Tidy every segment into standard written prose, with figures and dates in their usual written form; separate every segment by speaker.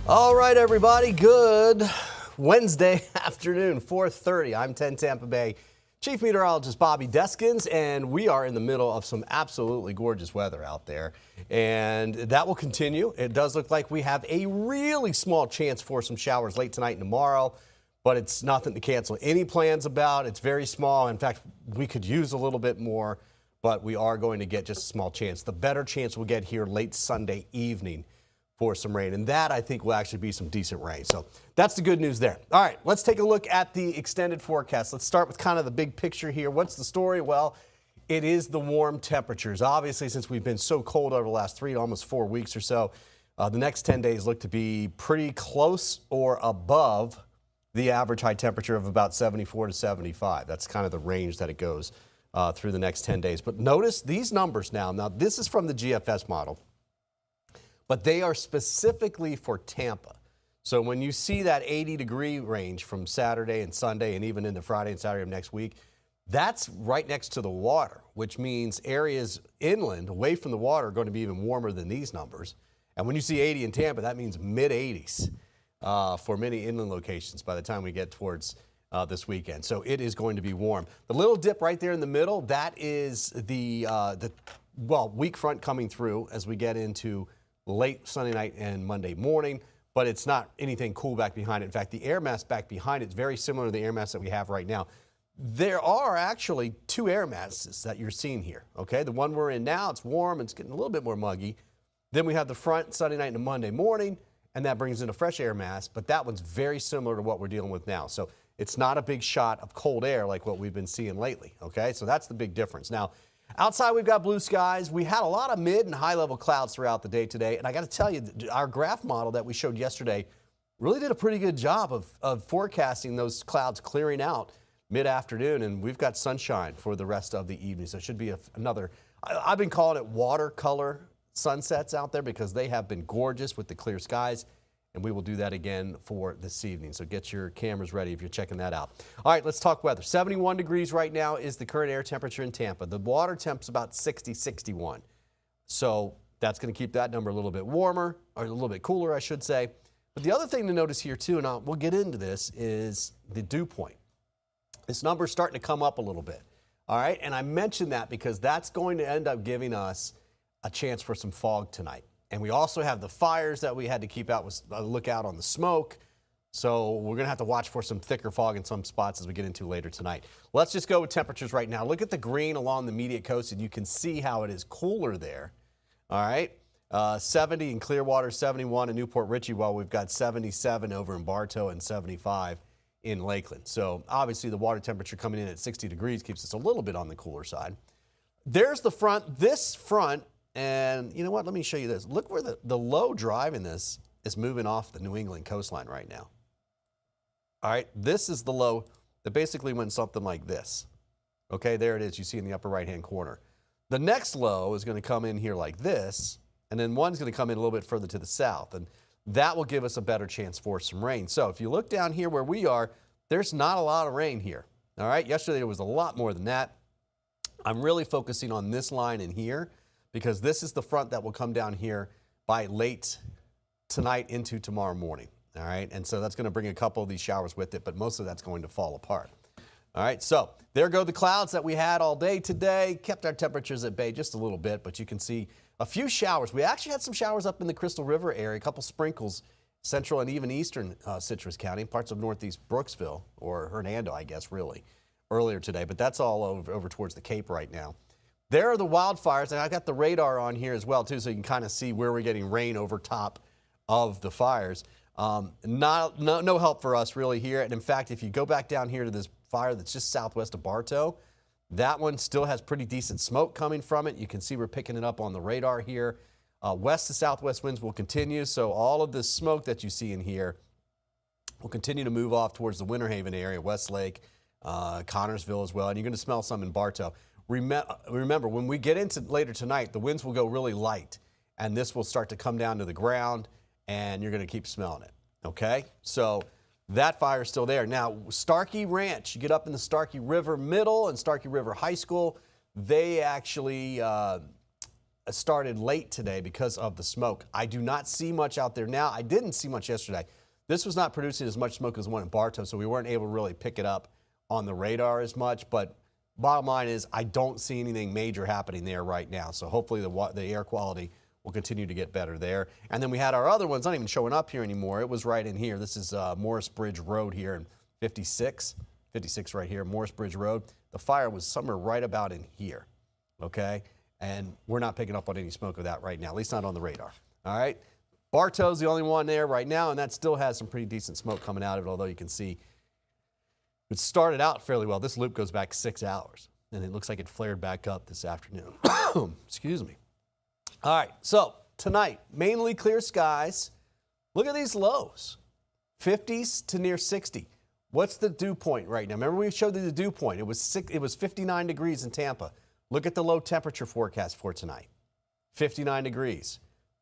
Speaker 1: All right, everybody, good Wednesday afternoon, 4:30. I'm 10 Tampa Bay Chief Meteorologist Bobby Deskins, and we are in the middle of some absolutely gorgeous weather out there, and that will continue. It does look like we have a really small chance for some showers late tonight and tomorrow, but it's nothing to cancel any plans about. It's very small. In fact, we could use a little bit more, but we are going to get just a small chance. The better chance we'll get here late Sunday evening for some rain, and that I think will actually be some decent rain. So that's the good news there. All right, let's take a look at the extended forecast. Let's start with kind of the big picture here. What's the story? Well, it is the warm temperatures. Obviously, since we've been so cold over the last 3 to almost 4 weeks or so, the next 10 days look to be pretty close or above the average high temperature of about 74 to 75. That's kind of the range that it goes through the next 10 days. But notice these numbers now. Now, this is from the GFS model, but they are specifically for Tampa. So when you see that 80-degree range from Saturday and Sunday and even into Friday and Saturday of next week, that's right next to the water, which means areas inland away from the water are going to be even warmer than these numbers. And when you see 80 in Tampa, that means mid-80s for many inland locations by the time we get towards this weekend. So it is going to be warm. The little dip right there in the middle, that is the weak front coming through as we get into late Sunday night and Monday morning, but it's not anything cool back behind it. In fact, the air mass back behind it is very similar to the air mass that we have right now. There are actually 2 air masses that you're seeing here, okay? The one we're in now, it's warm, it's getting a little bit more muggy. Then we have the front Sunday night and Monday morning, and that brings in a fresh air mass, but that one's very similar to what we're dealing with now. So it's not a big shot of cold air like what we've been seeing lately, okay? So that's the big difference. Now, outside, we've got blue skies. We had a lot of mid and high-level clouds throughout the day today, and I got to tell you, our graph model that we showed yesterday really did a pretty good job of forecasting those clouds clearing out mid-afternoon, and we've got sunshine for the rest of the evening. So it should be another, I've been calling it watercolor sunsets out there because they have been gorgeous with the clear skies. And we will do that again for this evening. So get your cameras ready if you're checking that out. All right, let's talk weather. 71 degrees right now is the current air temperature in Tampa. The water temp's about 60, 61. So that's going to keep that number a little bit warmer, or a little bit cooler, I should say. But the other thing to notice here, too, and we'll get into this, is the dew point. This number is starting to come up a little bit. All right, and I mentioned that because that's going to end up giving us a chance for some fog tonight. And we also have the fires that we had to keep out with a look out on the smoke. So we're going to have to watch for some thicker fog in some spots as we get into later tonight. Let's just go with temperatures right now. Look at the green along the immediate coast, and you can see how it is cooler there. All right. 70 in Clearwater, 71 in Newport Richey, while we've got 77 over in Bartow and 75 in Lakeland. So obviously the water temperature coming in at 60 degrees keeps us a little bit on the cooler side. There's the front. This front. And you know what? Let me show you this. Look where the low drive in this is moving off the New England coastline right now. All right, this is the low that basically went something like this. Okay, there it is. You see in the upper right-hand corner. The next low is going to come in here like this, and then one's going to come in a little bit further to the south, and that will give us a better chance for some rain. So if you look down here where we are, there's not a lot of rain here. All right, yesterday there was a lot more than that. I'm really focusing on this line in here, because this is the front that will come down here by late tonight into tomorrow morning, all right? And so that's going to bring a couple of these showers with it, but most of that's going to fall apart. All right, so there go the clouds that we had all day today. Kept our temperatures at bay just a little bit, but you can see a few showers. We actually had some showers up in the Crystal River area, a couple sprinkles, central and even eastern Citrus County, parts of northeast Brooksville, or Hernando, I guess, really, earlier today. But that's all over towards the Cape right now. There are the wildfires, and I got the radar on here as well, too, so you can kind of see where we're getting rain over top of the fires. No help for us really here. And in fact, if you go back down here to this fire that's just southwest of Bartow, that one still has pretty decent smoke coming from it. You can see we're picking it up on the radar here. West to southwest winds will continue, so all of this smoke that you see in here will continue to move off towards the Winter Haven area, Westlake, Connorsville as well, and you're going to smell some in Bartow. Remember, when we get into later tonight, the winds will go really light, and this will start to come down to the ground, and you're going to keep smelling it, okay? So that fire is still there. Now, Starkey Ranch, you get up in the Starkey River Middle and Starkey River High School, they actually started late today because of the smoke. I do not see much out there now. I didn't see much yesterday. This was not producing as much smoke as one in Bartow, so we weren't able to really pick it up on the radar as much. But bottom line is I don't see anything major happening there right now. So hopefully the air quality will continue to get better there. And then we had our other ones not even showing up here anymore. It was right in here. This is Morris Bridge Road here in 56 right here, Morris Bridge Road. The fire was somewhere right about in here, okay? And we're not picking up on any smoke of that right now, at least not on the radar, all right? Bartow's the only one there right now, and that still has some pretty decent smoke coming out of it, although you can see it started out fairly well. This loop goes back 6 hours, and it looks like it flared back up this afternoon. Excuse me. All right, so tonight, mainly clear skies. Look at these lows, 50s to near 60. What's the dew point right now? Remember we showed you the dew point. It was 59 degrees in Tampa. Look at the low temperature forecast for tonight, 59 degrees.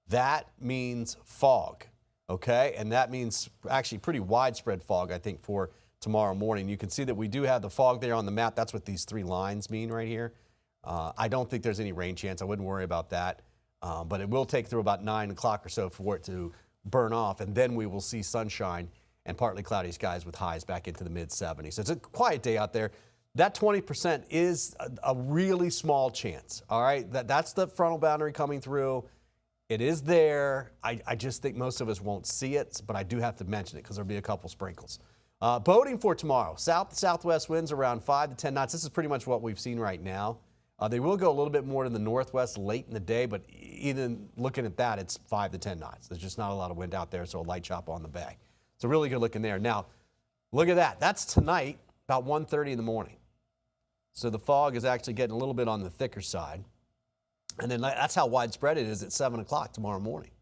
Speaker 1: That means fog, okay? And that means actually pretty widespread fog, I think, for tomorrow morning. You can see that we do have the fog there on the map. That's what these 3 lines mean right here. I don't think there's any rain chance. I wouldn't worry about that. But it will take through about 9 o'clock or so for it to burn off, and then we will see sunshine and partly cloudy skies with highs back into the mid-70s. It's a quiet day out there. That 20% is a really small chance, all right? That's the frontal boundary coming through. It is there. I just think most of us won't see it, but I do have to mention it because there'll be a couple sprinkles. Boating for tomorrow, south to southwest winds around 5 to 10 knots. This is pretty much what we've seen right now. They will go a little bit more to the northwest late in the day, but even looking at that, it's 5 to 10 knots. There's just not a lot of wind out there, so a light chop on the bay. It's a really good looking there. Now, look at that. That's tonight, about 1:30 in the morning. So the fog is actually getting a little bit on the thicker side. And then that's how widespread it is at 7 o'clock tomorrow morning.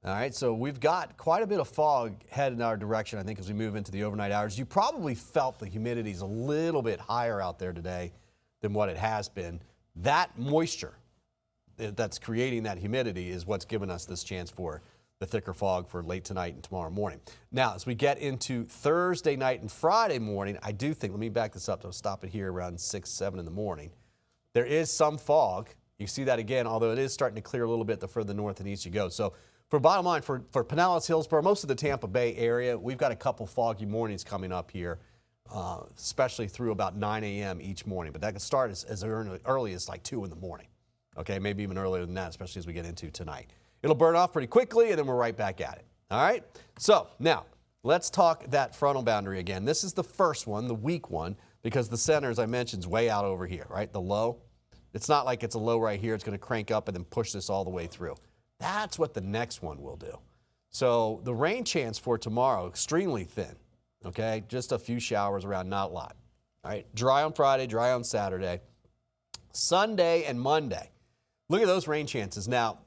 Speaker 1: All right, so we've got quite a bit of fog headed in our direction, I think, as we move into the overnight hours. You probably felt the humidity is a little bit higher out there today than what it has been. That moisture that's creating that humidity is what's given us this chance for the thicker fog for late tonight and tomorrow morning. Now, as we get into Thursday night and Friday morning, I do think, let me back this up, so I'll stop it here around 6, 7 in the morning. There is some fog. You see that again, although it is starting to clear a little bit the further north and east you go. So for bottom line, for Pinellas, Hillsborough, most of the Tampa Bay area, we've got a couple foggy mornings coming up here, especially through about 9 a.m. each morning. But that can start as early as like 2 in the morning. Okay, maybe even earlier than that, especially as we get into tonight. It'll burn off pretty quickly, and then we're right back at it. All right? So now, let's talk that frontal boundary again. This is the first one, the weak one, because the center, as I mentioned, is way out over here, right? The low. It's not like it's a low right here. It's going to crank up and then push this all the way through. That's what the next one will do. So the rain chance for tomorrow, extremely thin, okay? Just a few showers around, not a lot. All right? Dry on Friday, dry on Saturday. Sunday and Monday. Look at those rain chances. Now,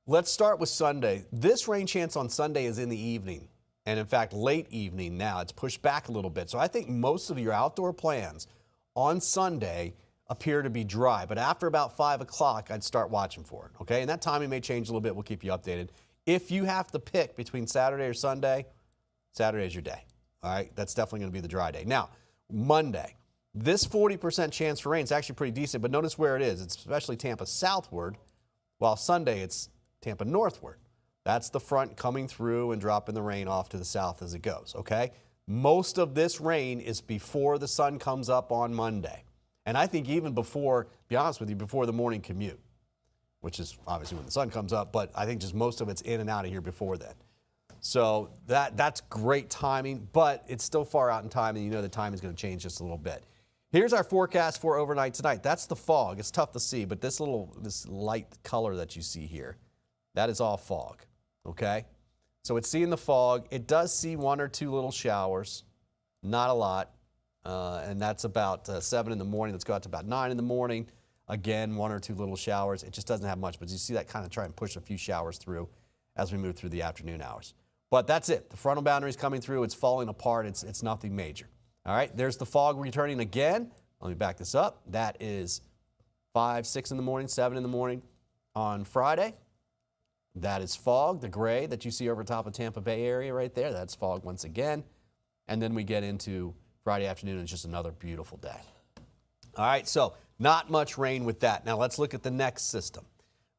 Speaker 1: let's start with Sunday. This rain chance on Sunday is in the evening, and in fact, late evening now. It's pushed back a little bit. So I think most of your outdoor plans on Sunday appear to be dry, but after about 5 o'clock, I'd start watching for it, okay? And that timing may change a little bit. We'll keep you updated. If you have to pick between Saturday or Sunday, Saturday is your day, all right? That's definitely going to be the dry day. Now, Monday, this 40% chance for rain is actually pretty decent, but notice where it is. It's especially Tampa southward, while Sunday it's Tampa northward. That's the front coming through and dropping the rain off to the south as it goes, okay? Most of this rain is before the sun comes up on Monday. And I think even before, to be honest with you, before the morning commute, which is obviously when the sun comes up, but I think just most of it's in and out of here before then. So that's great timing, but it's still far out in time, and you know the time is going to change just a little bit. Here's our forecast for overnight tonight. That's the fog. It's tough to see, but this light color that you see here, that is all fog, okay? So it's seeing the fog. It does see 1 or 2 little showers, not a lot. And that's about 7 in the morning. Let's go out to about 9 in the morning. Again, 1 or 2 little showers. It just doesn't have much, but you see that kind of try and push a few showers through as we move through the afternoon hours. But that's it. The frontal boundary is coming through. It's falling apart. It's nothing major. All right, there's the fog returning again. Let me back this up. That is 5, 6 in the morning, 7 in the morning on Friday. That is fog, the gray that you see over top of Tampa Bay area right there. That's fog once again. And then we get into Friday afternoon, and it's just another beautiful day. All right, so not much rain with that. Now let's look at the next system.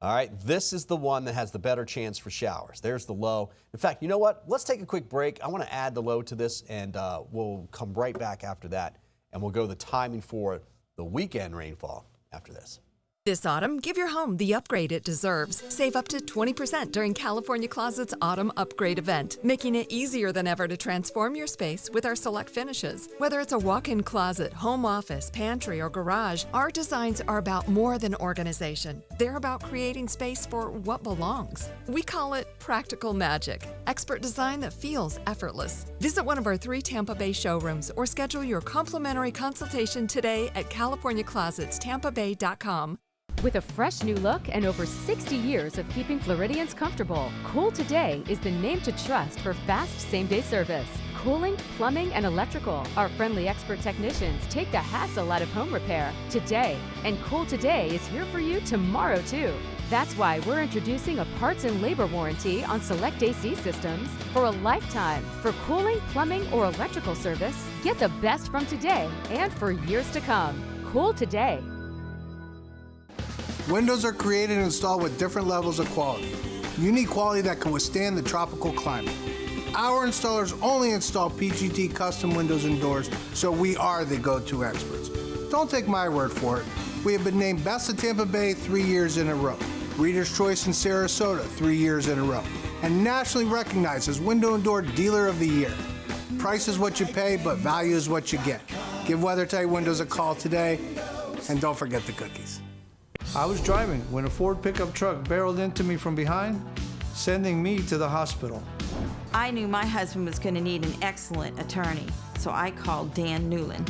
Speaker 1: All right, this is the one that has the better chance for showers. There's the low. In fact, you know what? Let's take a quick break. I want to add the low to this, and we'll come right back after that, and we'll go the timing for the weekend rainfall after this.
Speaker 2: This autumn, give your home the upgrade it deserves. Save up to 20% during California Closet's Autumn Upgrade event, making it easier than ever to transform your space with our select finishes. Whether it's a walk-in closet, home office, pantry, or garage, our designs are about more than organization. They're about creating space for what belongs. We call it practical magic, expert design that feels effortless. Visit one of our 3 Tampa Bay showrooms or schedule your complimentary consultation today at CaliforniaClosetsTampaBay.com.
Speaker 3: With a fresh new look and over 60 years of keeping Floridians comfortable, Cool Today is the name to trust for fast same-day service. Cooling, plumbing, and electrical. Our friendly expert technicians take the hassle out of home repair today. And Cool Today is here for you tomorrow, too. That's why we're introducing a parts and labor warranty on select AC systems for a lifetime. For cooling, plumbing, or electrical service, get the best from today and for years to come. Cool Today.
Speaker 4: Windows are created and installed with different levels of quality. You need quality that can withstand the tropical climate. Our installers only install PGT custom windows and doors, so we are the go-to experts. Don't take my word for it. We have been named Best of Tampa Bay 3 years in a row, Reader's Choice in Sarasota 3 years in a row, and nationally recognized as Window and Door Dealer of the Year. Price is what you pay, but value is what you get. Give WeatherTight Windows a call today, and don't forget the cookies.
Speaker 5: I was driving when a Ford pickup truck barreled into me from behind, sending me to the hospital.
Speaker 6: I knew my husband was going to need an excellent attorney, so I called Dan Newland.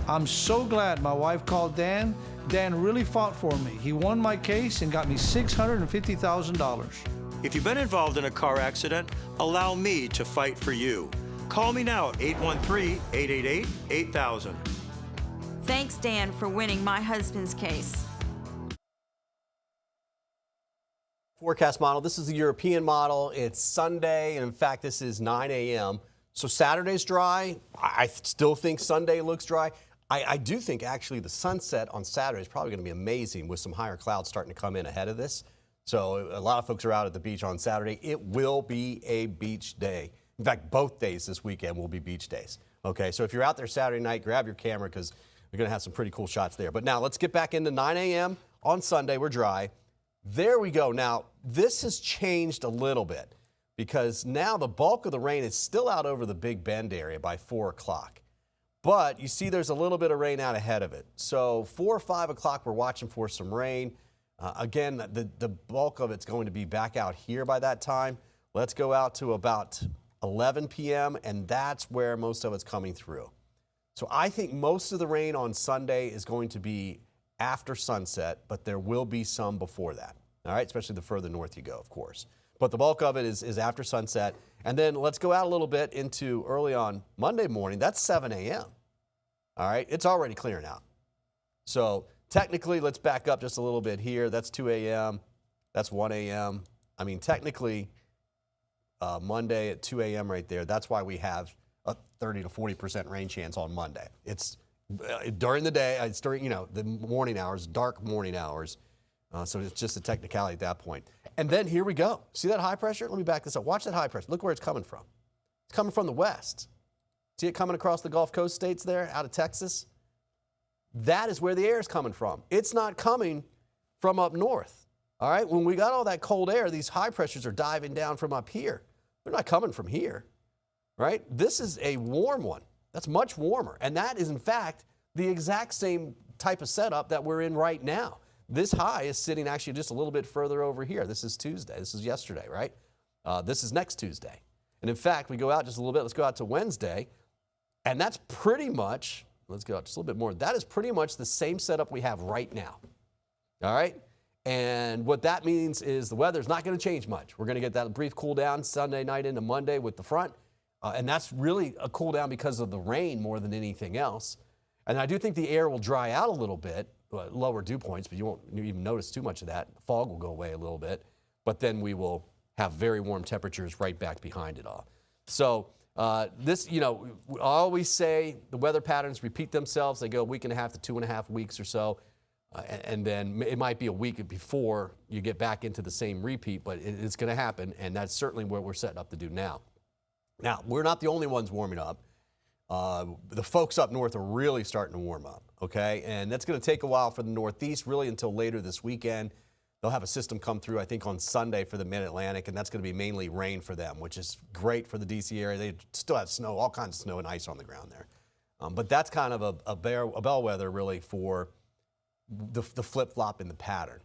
Speaker 5: I'm so glad my wife called Dan. Dan really fought for me. He won my case and got me $650,000.
Speaker 7: If you've been involved in a car accident, allow me to fight for you. Call me now at 813-888-8000.
Speaker 6: Thanks, Dan, for winning my husband's case.
Speaker 1: Forecast model. This is the European model. It's Sunday, and in fact, this is 9 a.m. So Saturday's dry. I still think Sunday looks dry. I do think actually the sunset on Saturday is probably going to be amazing with some higher clouds starting to come in ahead of this. So a lot of folks are out at the beach on Saturday. It will be a beach day. In fact, both days this weekend will be beach days. Okay, so if you're out there Saturday night, grab your camera because we're going to have some pretty cool shots there. But now let's get back into 9 a.m. on Sunday. We're dry. There we go. Now, this has changed a little bit because now the bulk of the rain is still out over the Big Bend area by 4 o'clock. But you see there's a little bit of rain out ahead of it. So 4 or 5 o'clock, we're watching for some rain. Again, the bulk of it's going to be back out here by that time. Let's go out to about 11 p.m., and that's where most of it's coming through. So I think most of the rain on Sunday is going to be after sunset, but there will be some before that, all right, especially the further north you go, of course. But the bulk of it is after sunset. And then let's go out a little bit into early on Monday morning. That's 7 a.m., all right? It's already clearing out. So technically, let's back up just a little bit here. That's 2 a.m., that's 1 a.m. I mean, technically, Monday at 2 a.m. right there, that's why we have a 30 to 40% rain chance on Monday. It's during the day, it's during, the morning hours, dark morning hours. So it's just a technicality at that point. And then here we go. See that high pressure? Let me back this up. Watch that high pressure. Look where it's coming from. It's coming from the west. See it coming across the Gulf Coast states there, out of Texas? That is where the air is coming from. It's not coming from up north. All right? When we got all that cold air, these high pressures are diving down from up here. They're not coming from here, right? This is a warm one. That's much warmer. And that is, in fact, the exact same type of setup that we're in right now. This high is sitting actually just a little bit further over here. This is Tuesday. This is yesterday, right? This is next Tuesday. And in fact, we go out just a little bit. Let's go out to Wednesday. And that's pretty much, let's go out just a little bit more. That is pretty much the same setup we have right now. All right? And what that means is the weather's not going to change much. We're going to get that brief cool down Sunday night into Monday with the front. And that's really a cool down because of the rain more than anything else. And I do think the air will dry out a little bit, lower dew points, but you won't even notice too much of that. Fog will go away a little bit, but then we will have very warm temperatures right back behind it all. So this, I always say the weather patterns repeat themselves. They go a week and a half to 2.5 weeks or so. And then it might be a week before you get back into the same repeat, but it's going to happen, and that's certainly what we're setting up to do now. Now, we're not the only ones warming up. The folks up north are really starting to warm up, okay? And that's going to take a while for the Northeast, really until later this weekend. They'll have a system come through, I think, on Sunday for the Mid-Atlantic, and that's going to be mainly rain for them, which is great for the D.C. area. They still have snow, all kinds of snow and ice on the ground there. But that's kind of a bellwether, really, for the flip-flop in the pattern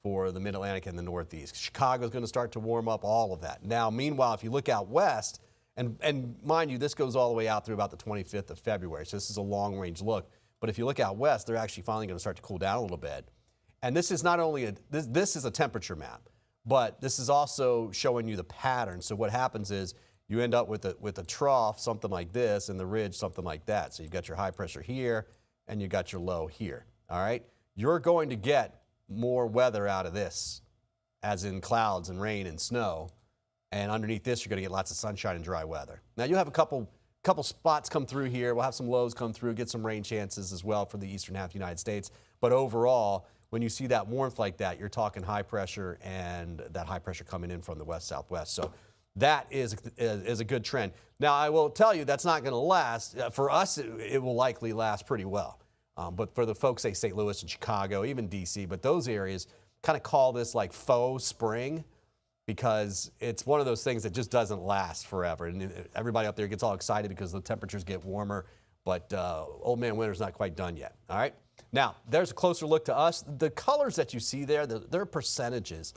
Speaker 1: for the Mid-Atlantic and the Northeast. Chicago's going to start to warm up, all of that. Now, meanwhile, if you look out west, and mind you, this goes all the way out through about the 25th of February, so this is a long-range look. But if you look out west, they're actually finally going to start to cool down a little bit. And this is not only this is a temperature map, but this is also showing you the pattern. So what happens is you end up with a trough, something like this, and the ridge, something like that. So you've got your high pressure here, and you've got your low here, all right? You're going to get more weather out of this, as in clouds and rain and snow. And underneath this, you're going to get lots of sunshine and dry weather. Now, you'll have a couple spots come through here. We'll have some lows come through, get some rain chances as well for the eastern half of the United States. But overall, when you see that warmth like that, you're talking high pressure, and that high pressure coming in from the west-southwest. So that is a good trend. Now, I will tell you that's not going to last. For us, it will likely last pretty well. But for the folks, say St. Louis and Chicago, even D.C., but those areas kind of call this like faux spring, because it's one of those things that just doesn't last forever. And everybody up there gets all excited because the temperatures get warmer, but old man winter's not quite done yet, all right? Now, there's a closer look to us. The colors that you see there, they're percentages,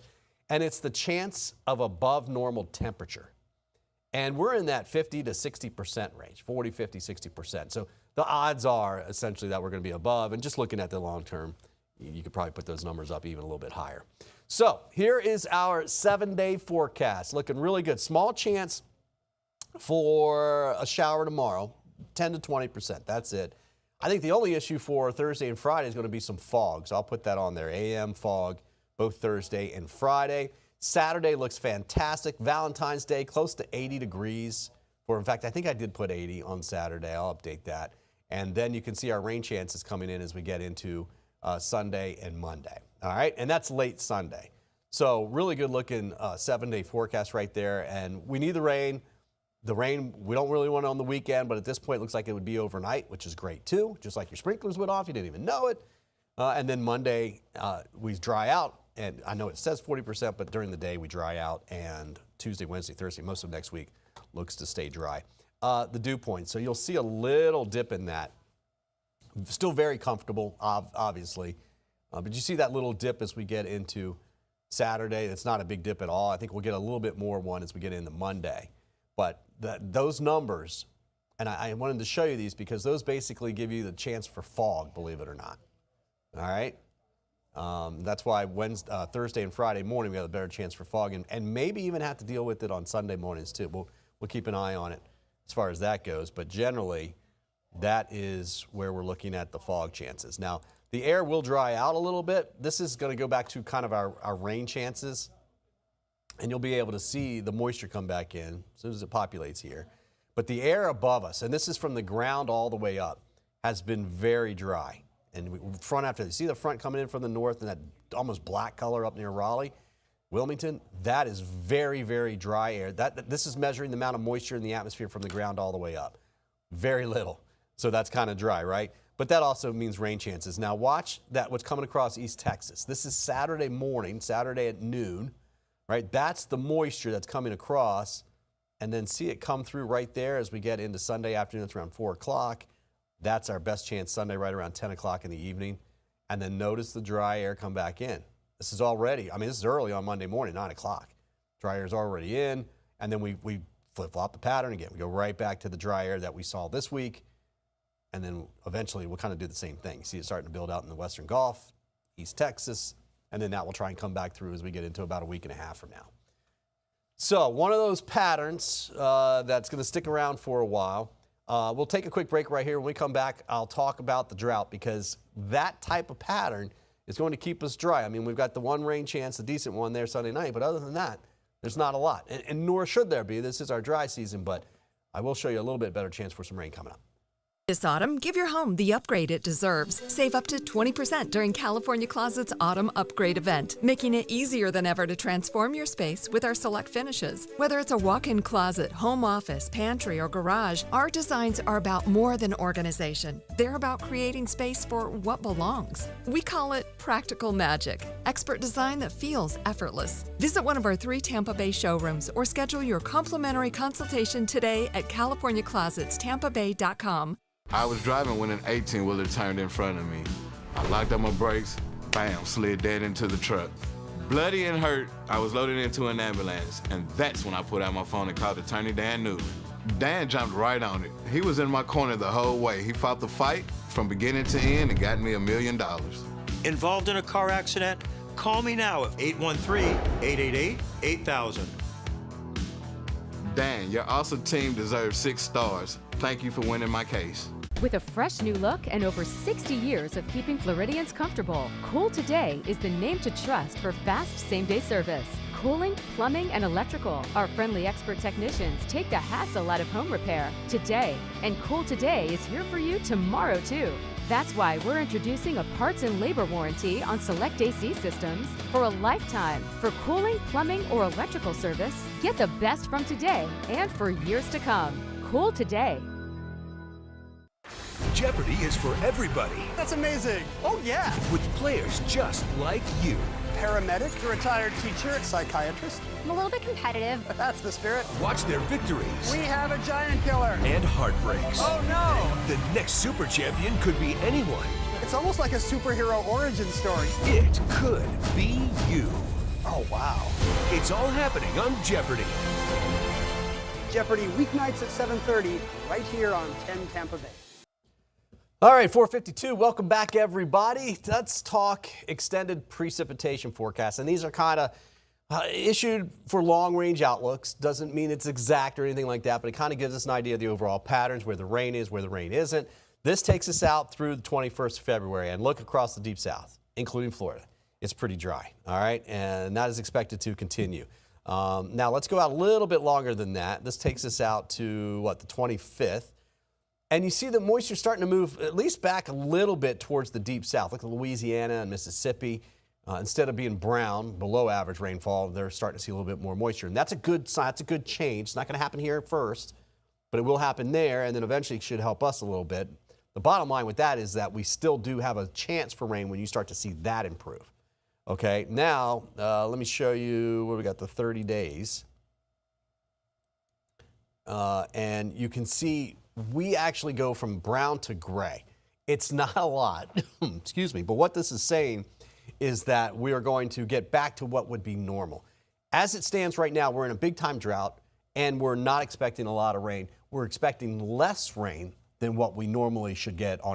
Speaker 1: and it's the chance of above normal temperature. And we're in that 50 to 60% range, 40, 50, 60%. So the odds are essentially that we're going to be above, and just looking at the long term, you could probably put those numbers up even a little bit higher. So here is our 7-day forecast. Looking really good. Small chance for a shower tomorrow, 10 to 20%. That's it. I think the only issue for Thursday and Friday is going to be some fog. So I'll put that on there. AM fog, both Thursday and Friday. Saturday looks fantastic. Valentine's Day, close to 80 degrees. Or in fact, I think I did put 80 on Saturday. I'll update that. And then you can see our rain chances coming in as we get into Sunday and Monday. All right, and that's late Sunday. So really good looking 7-day forecast right there. And we need the rain. The rain, we don't really want it on the weekend, but at this point it looks like it would be overnight, which is great too. Just like your sprinklers went off, you didn't even know it. And then Monday, we dry out. And I know it says 40%, but during the day we dry out. And Tuesday, Wednesday, Thursday, most of next week looks to stay dry. The dew point, so you'll see a little dip in that. Still very comfortable, obviously. But you see that little dip as we get into Saturday. It's not a big dip at all. I think we'll get a little bit more one as we get into Monday. But those numbers, and I wanted to show you these because those basically give you the chance for fog, believe it or not. All right? That's why Thursday and Friday morning we have a better chance for fog, and maybe even have to deal with it on Sunday mornings too. We'll keep an eye on it as far as that goes. But generally, that is where we're looking at the fog chances. Now, the air will dry out a little bit. This is going to go back to kind of our rain chances. And you'll be able to see the moisture come back in as soon as it populates here. But the air above us, and this is from the ground all the way up, has been very dry. And front after, you see the front coming in from the north and that almost black color up near Raleigh, Wilmington, that is very, very dry air. This is measuring the amount of moisture in the atmosphere from the ground all the way up. Very little. So that's kind of dry, right? But that also means rain chances. Now watch that what's coming across East Texas. This is Saturday morning, Saturday at noon, right? That's the moisture that's coming across. And then see it come through right there as we get into Sunday afternoon. It's around 4 o'clock. That's our best chance Sunday right around 10 o'clock in the evening. And then notice the dry air come back in. This is already, this is early on Monday morning, 9 o'clock. Dry air is already in. And then we flip-flop the pattern again. We go right back to the dry air that we saw this week. And then eventually we'll kind of do the same thing. See it starting to build out in the Western Gulf, East Texas, and then that will try and come back through as we get into about a week and a half from now. So one of those patterns that's going to stick around for a while. We'll take a quick break right here. When we come back, I'll talk about the drought because that type of pattern is going to keep us dry. We've got the one rain chance, the decent one there Sunday night, but other than that, there's not a lot. And nor should there be. This is our dry season, but I will show you a little bit better chance for some rain coming up.
Speaker 2: This autumn, give your home the upgrade it deserves. Save up to 20% during California Closet's Autumn Upgrade event, making it easier than ever to transform your space with our select finishes. Whether it's a walk-in closet, home office, pantry, or garage, our designs are about more than organization. They're about creating space for what belongs. We call it practical magic, expert design that feels effortless. Visit one of our 3 Tampa Bay showrooms or schedule your complimentary consultation today at CaliforniaClosetsTampaBay.com.
Speaker 8: I was driving when an 18-wheeler turned in front of me. I locked up my brakes, bam, slid dead into the truck. Bloody and hurt, I was loaded into an ambulance, and that's when I put out my phone and called attorney Dan Newton. Dan jumped right on it. He was in my corner the whole way. He fought the fight from beginning to end and got me $1 million.
Speaker 7: Involved in a car accident? Call me now at 813-888-8000.
Speaker 8: Dan, your awesome team deserves 6 stars. Thank you for winning my case.
Speaker 3: With a fresh new look and over 60 years of keeping Floridians comfortable, Cool Today is the name to trust for fast same-day service. Cooling, plumbing, and electrical. Our friendly expert technicians take the hassle out of home repair today. And Cool Today is here for you tomorrow, too. That's why we're introducing a parts and labor warranty on select AC systems for a lifetime. For cooling, plumbing, or electrical service, get the best from today and for years to come. Cool Today.
Speaker 9: Jeopardy is for everybody.
Speaker 10: That's amazing. Oh, yeah.
Speaker 9: With players just like you.
Speaker 10: Paramedic, a retired teacher, psychiatrist.
Speaker 11: I'm a little bit competitive.
Speaker 10: That's the spirit.
Speaker 9: Watch their victories.
Speaker 10: We have a giant killer.
Speaker 9: And heartbreaks.
Speaker 10: Oh, no.
Speaker 9: The next super champion could be anyone.
Speaker 10: It's almost like a superhero origin story.
Speaker 9: It could be you.
Speaker 10: Oh, wow.
Speaker 9: It's all happening on Jeopardy.
Speaker 10: Jeopardy weeknights at 7:30 right here on 10 Tampa Bay.
Speaker 1: All right, 452. Welcome back, everybody. Let's talk extended precipitation forecasts. And these are kind of issued for long-range outlooks. Doesn't mean it's exact or anything like that, but it kind of gives us an idea of the overall patterns, where the rain is, where the rain isn't. This takes us out through the 21st of February. And look across the Deep South, including Florida. It's pretty dry, all right? And that is expected to continue. Now, let's go out a little bit longer than that. This takes us out to, the 25th. And you see the moisture starting to move at least back a little bit towards the Deep South. Look at Louisiana and Mississippi. Instead of being brown, below average rainfall, they're starting to see a little bit more moisture. And that's a good sign. That's a good change. It's not going to happen here first, but it will happen there, and then eventually it should help us a little bit. The bottom line with that is that we still do have a chance for rain when you start to see that improve. Okay, now let me show you where we got the 30 days. And you can see we actually go from brown to gray. It's not a lot, excuse me, but what this is saying is that we are going to get back to what would be normal. As it stands right now, we're in a big time drought, and we're not expecting a lot of rain. We're expecting less rain than what we normally should get on